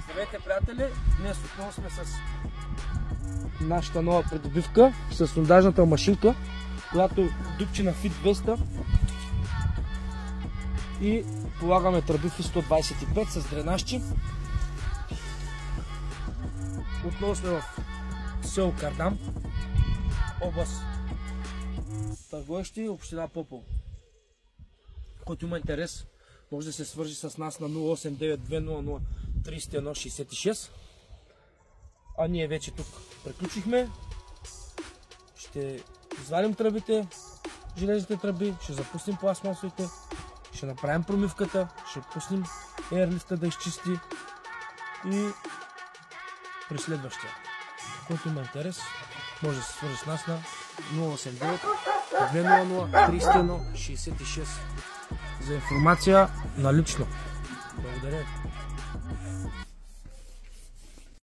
Здравейте, приятели! Днес отново сме с нашата нова придобивка, с сондажната машинка, която дупчи на Fit 200 и полагаме тръби в 125 с дренажчи. Отново сме в село Кардам, област Търговище, община Попово. Който има интерес, може да се свържи с нас на 0892003166. А ние вече тук приключихме. Ще извадим тръбите, железните тръби, ще запуснем пластмасовите, ще направим промивката, ще пуснем ейрлифта да изчисти и при следващия. Който има интерес, може да се свържи с нас на 0892003166 за информация налично. Благодаря.